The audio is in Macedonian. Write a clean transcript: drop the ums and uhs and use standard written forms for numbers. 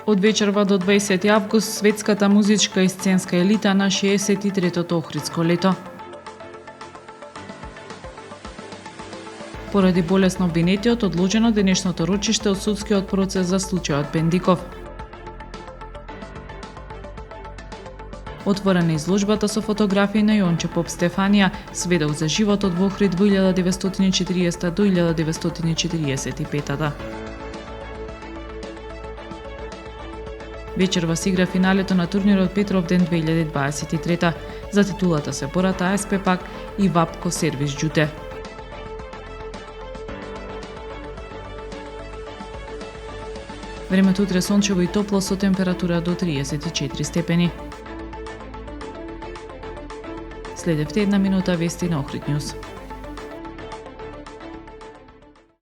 Од вечерва до 20 август светската музичка и сценска елита на 63-тото Охридско лето. Поради болест на обвинетиот одложено денешното рочиште од судскиот процес за случајот Бендиков. Отворена изложбата со фотографии на Јонче Поп Стефанија, сведок за животот во Охрид во 1940 до 1945. Вечерва се игра финалето на турнирот Петров ден 2023. За титулата се борат АСП Пак и Вапко Сервис Џуте. Времето утре сончево и топло со температура до 34 степени. Следевте една минута вести на Охрид Нјуз.